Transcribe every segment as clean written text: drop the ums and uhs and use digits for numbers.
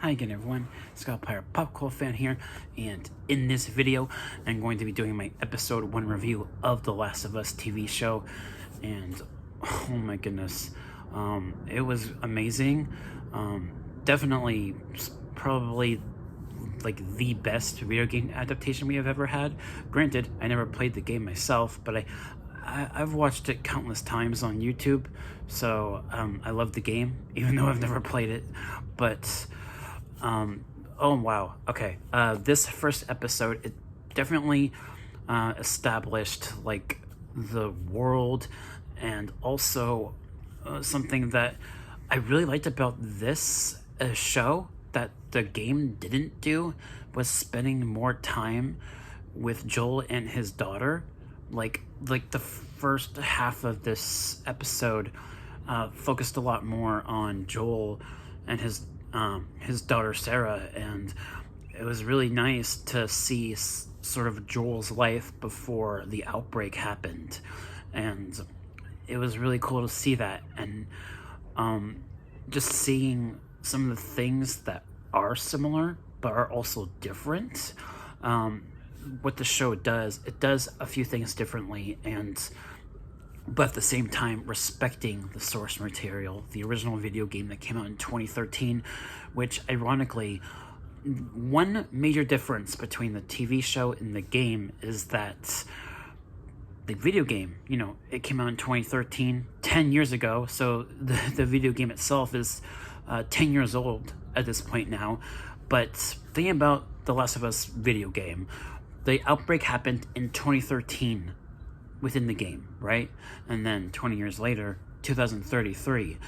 Hi again everyone, Scoutpire Popcorn fan here, and in this video I'm going to be doing my episode 1 review of The Last of Us TV show, and oh my goodness, it was amazing. Definitely, probably like the best video game adaptation we have ever had. Granted, I never played the game myself, but I've watched it countless times on YouTube, so I love the game, even though I've never played it. But oh wow, okay. This first episode, it definitely established like the world, and also something that I really liked about this show that the game didn't do was spending more time with Joel and his daughter. Like the first half of this episode focused a lot more on Joel and his daughter Sarah, and it was really nice to see sort of Joel's life before the outbreak happened, and it was really cool to see that, and just seeing some of the things that are similar but are also different. What the show does, it does a few things differently, but at the same time respecting the source material, the original video game that came out in 2013, which ironically, one major difference between the TV show and the game is that the video game, it came out in 2013, 10 years ago, so the video game itself is 10 years old at this point now. But thinking about The Last of Us video game, the outbreak happened in 2013 within the game, right? And then 20 years later, 2033.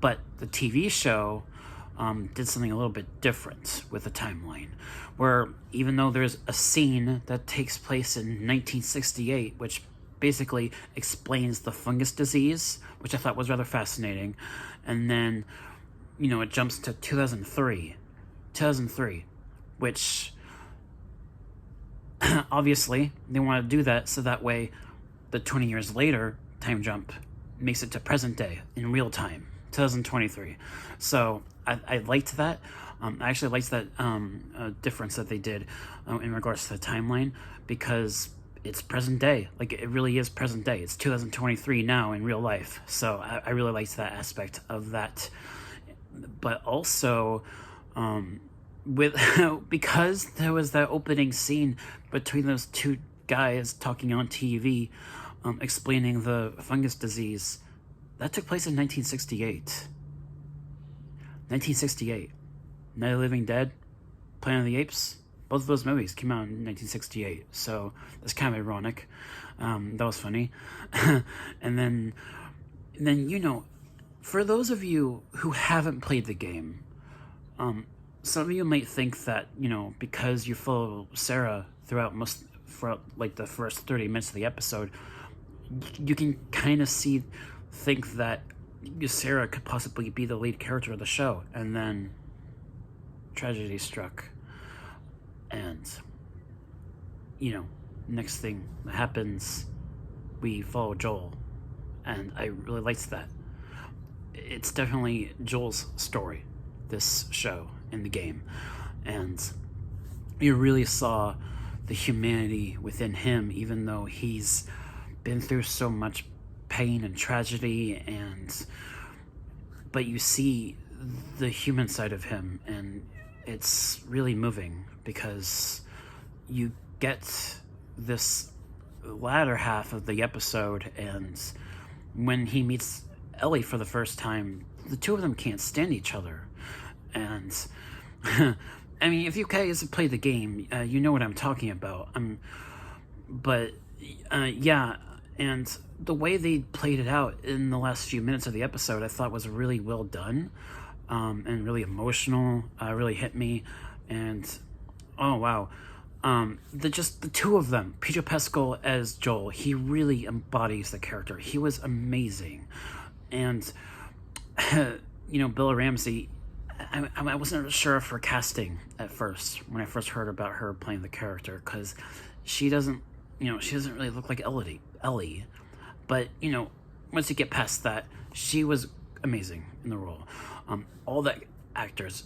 But the TV show did something a little bit different with the timeline, where even though there's a scene that takes place in 1968, which basically explains the fungus disease, which I thought was rather fascinating, and then, it jumps to 2003, which obviously they want to do that so that way the 20 years later time jump makes it to present day in real time, 2023. So I liked that. I actually liked that difference that they did in regards to the timeline, because it's present day. Like, it really is present day. It's 2023 now in real life. So I really liked that aspect of that. But also, with because there was that opening scene between those two guys talking on TV, explaining the fungus disease, that took place in 1968. 1968. Night of the Living Dead, Planet of the Apes, both of those movies came out in 1968, so that's kind of ironic. That was funny. and then, for those of you who haven't played the game, some of you might think that, because you follow Sarah throughout like the first 30 minutes of the episode, you can kind of think that Sarah could possibly be the lead character of the show, and then tragedy struck, and next thing that happens, we follow Joel, and I really liked that. It's definitely Joel's story, this show in the game, and you really saw the humanity within him, even though he's been through so much pain and tragedy, but you see the human side of him, and it's really moving, because you get this latter half of the episode, and when he meets Ellie for the first time, the two of them can't stand each other. And I mean, if you guys have played the game, you know what I'm talking about. Yeah, and the way they played it out in the last few minutes of the episode, I thought was really well done, and really emotional. Really hit me, and oh wow, the two of them, Pedro Pascal as Joel, he really embodies the character. He was amazing, and Bella Ramsey, I wasn't sure of her casting at first when I first heard about her playing the character, because she doesn't really look like Ellie. But once you get past that, she was amazing in the role. All the actors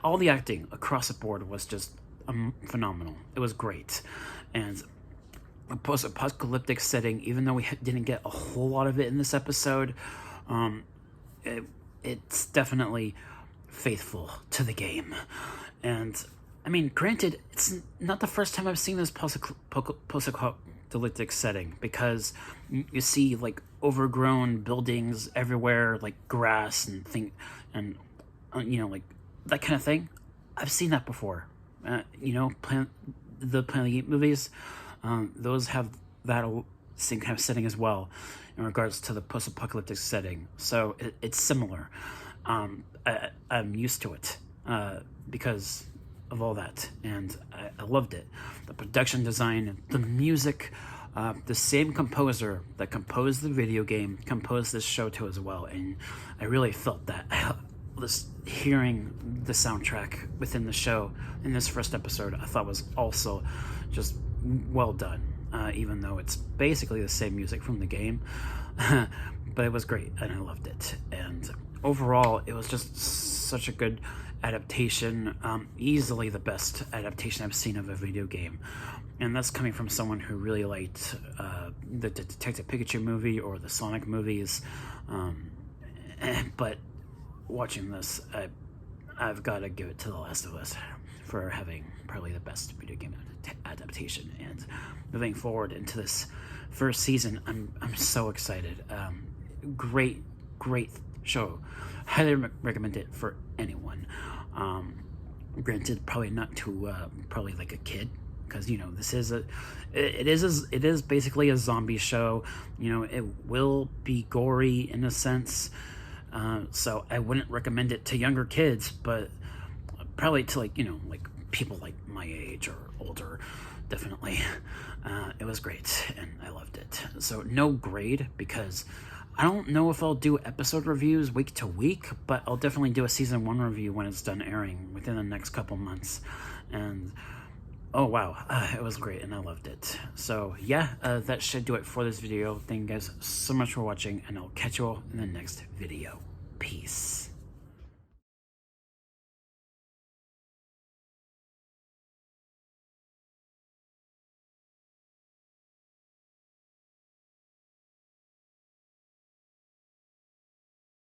all the acting across the board was just phenomenal. It was great, and a post-apocalyptic setting, even though we didn't get a whole lot of it in this episode, it's definitely faithful to the game. And I mean, granted, it's not the first time I've seen this post-apocalyptic setting, because you see like overgrown buildings everywhere, like grass and like that kind of thing. I've seen that before. Planet of the Apes movies, those have that same kind of setting as well in regards to the post-apocalyptic setting. So it's similar. I'm used to it because of all that, and I loved it. The production design, the music, the same composer that composed the video game composed this show too as well, and I really felt that. Just hearing the soundtrack within the show in this first episode, I thought was also just well done, even though it's basically the same music from the game. But it was great, and I loved it. And overall, it was just such a good adaptation, easily the best adaptation I've seen of a video game. And that's coming from someone who really liked the Detective Pikachu movie or the Sonic movies. But watching this, I've got to give it to The Last of Us for having probably the best video game adaptation. And moving forward into this first season, I'm so excited. Great show. Highly recommend it for anyone. Granted, probably not to probably like a kid, because this is it is basically a zombie show. It will be gory in a sense. So I wouldn't recommend it to younger kids, but probably to like people like my age or older, definitely. It was great, and I loved it. So no grade, because I don't know if I'll do episode reviews week to week, but I'll definitely do a season 1 review when it's done airing within the next couple months. And oh wow, it was great, and I loved it. So yeah, that should do it for this video. Thank you guys so much for watching, and I'll catch you all in the next video. Peace.